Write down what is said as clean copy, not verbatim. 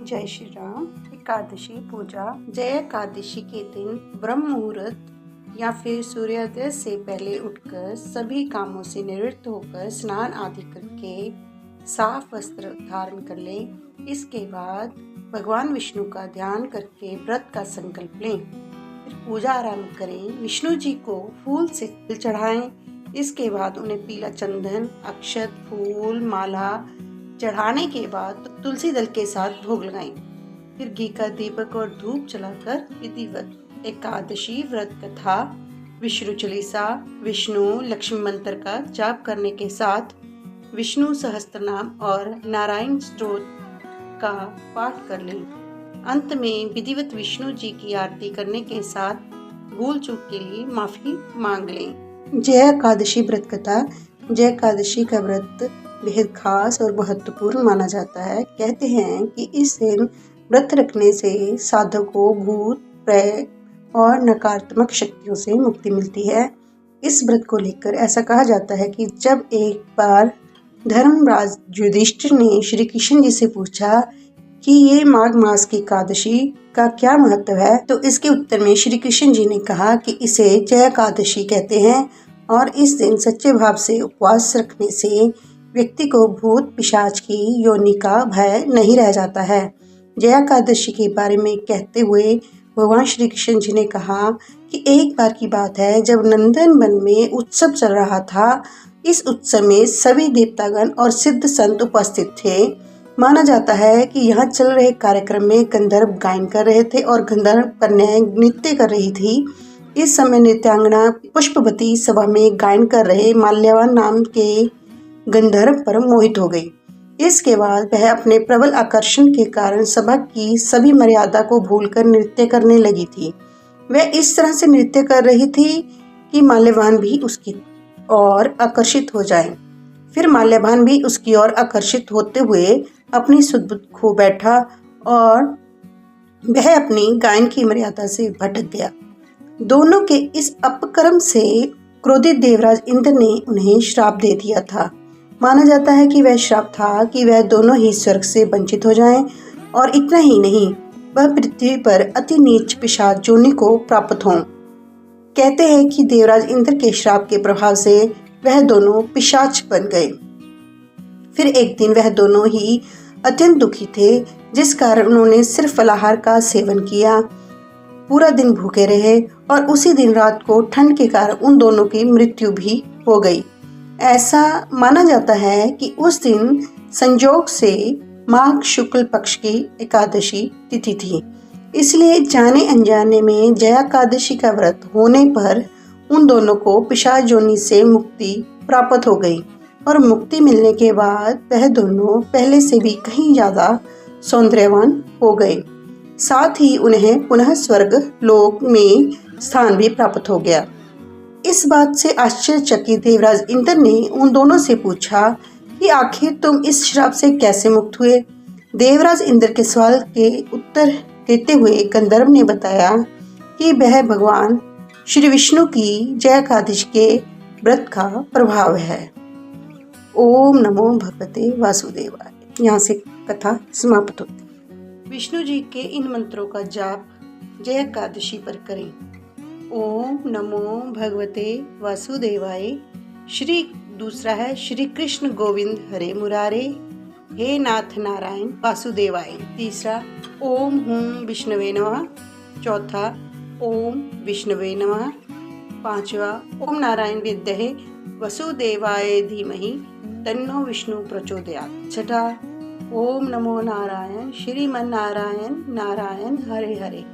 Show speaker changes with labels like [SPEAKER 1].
[SPEAKER 1] जय श्री राम। एकादशी पूजा। जय एकादशी के दिन ब्रह्म मुहूर्त या फिर सूर्योदय से पहले उठकर सभी कामों से निवृत्त होकर स्नान आदि करके साफ वस्त्र धारण कर लें। इसके बाद भगवान विष्णु का ध्यान करके व्रत का संकल्प लें। फिर पूजा आरंभ करें। विष्णु जी को फूल से जल चढ़ाएं। इसके बाद उन्हें पीला चंदन, अक्षत, फूल, माला चढ़ाने के बाद तुलसी दल के साथ भोग लगाएं। फिर घी का दीपक और धूप जलाकर विधिवत एकादशी व्रत कथा, विष्णु चालीसा, विष्णु लक्ष्मी मंत्र का जाप करने के साथ विष्णु सहस्त्रनाम और नारायण स्तोत्र का पाठ कर लें। अंत में विधिवत विष्णु जी की आरती करने के साथ भूल चूक के लिए माफी मांग लें। जय एकादशी व्रत कथा। जय एकादशी का व्रत बेहद खास और महत्वपूर्ण माना जाता है। कहते हैं कि इस दिन व्रत रखने से साधक को भूत, प्रेत और नकारात्मक शक्तियों से मुक्ति मिलती है। इस व्रत को लेकर ऐसा कहा जाता है कि जब एक बार धर्मराज युधिष्ठिर ने श्री कृष्ण जी से पूछा कि ये माघ मास की एकादशी का क्या महत्व है, तो इसके उत्तर में श्री कृष्ण जी ने कहा कि इसे जय एकादशी कहते हैं और इस दिन सच्चे भाव से उपवास रखने से व्यक्ति को भूत पिशाच की योनि का भय नहीं रह जाता है। जय एकादशी के बारे में कहते हुए भगवान श्री कृष्ण जी ने कहा कि एक बार की बात है जब नंदन वन में उत्सव चल रहा था। इस उत्सव में सभी देवतागण और सिद्ध संत उपस्थित थे। माना जाता है कि यहाँ चल रहे कार्यक्रम में गंधर्व गायन कर रहे थे और गंधर्व कन्याएं नृत्य कर रही थी। इस समय नृत्यांगना पुष्पवती सभा में गायन कर रहे माल्यवान नाम के गंधर्व पर मोहित हो गई। इसके बाद वह अपने प्रबल आकर्षण के कारण सभा की सभी मर्यादा को भूलकर नृत्य करने लगी थी। वह इस तरह से नृत्य कर रही थी कि माल्यवान भी उसकी ओर आकर्षित हो जाए। फिर माल्यवान भी उसकी ओर आकर्षित होते हुए अपनी सुध-बुध खो बैठा और वह अपनी गायन की मर्यादा से भटक गया। दोनों के इस अपकर्म से क्रोधित देवराज इंद्र ने उन्हें श्राप दे दिया था। माना जाता है कि वह श्राप था कि वह दोनों ही स्वर्ग से वंचित हो जाएं और इतना ही नहीं, वह पृथ्वी पर अति नीच पिशाच योनि को प्राप्त हों। कहते हैं कि देवराज इंद्र के श्राप के प्रभाव से वह दोनों पिशाच बन गए। फिर एक दिन वह दोनों ही अत्यंत दुखी थे, जिस कारण उन्होंने सिर्फ फलाहार का सेवन किया। पूरा दिन भूखे रहे और उसी दिन रात को ठंड के कारण उन दोनों की मृत्यु भी हो गई। ऐसा माना जाता है कि उस दिन संयोग से माघ शुक्ल पक्ष की एकादशी तिथि थी, इसलिए जाने अनजाने में जया एकादशी का व्रत होने पर उन दोनों को पिशाच योनि से मुक्ति प्राप्त हो गई और मुक्ति मिलने के बाद वह दोनों पहले से भी कहीं ज्यादा सौंदर्यवान हो गए। साथ ही उन्हें पुनः स्वर्ग लोक में स्थान भी प्राप्त हो गया। इस बात से आश्चर्यचकित देवराज इंद्र ने उन दोनों से पूछा कि आखिर तुम इस श्राप से कैसे मुक्त हुए। देवराज इंद्र के सवाल के उत्तर देते हुए गंधर्व ने बताया कि वह भगवान श्री विष्णु की जय एकादशी के व्रत का प्रभाव है। ओम नमो भगवते वासुदेवाय। यहाँ से कथा समाप्त होती। विष्णु जी के इन मंत्रों का जाप जय एकादशी पर करें। ओम नमो भगवते वासुदेवाय। श्री दूसरा है श्री कृष्ण गोविंद हरे मुरारे, हे नाथ नारायण वासुदेवाय। तीसरा ओम हूं विष्णवे नमः। चौथा ओम विष्णवे नमः। पांचवा ओम नारायण विद्महे वसुदेवाय धीमहि तन्नो विष्णु प्रचोदयात्। छठा ओम नमो नारायण श्रीमन नारायण नारायण हरे हरे।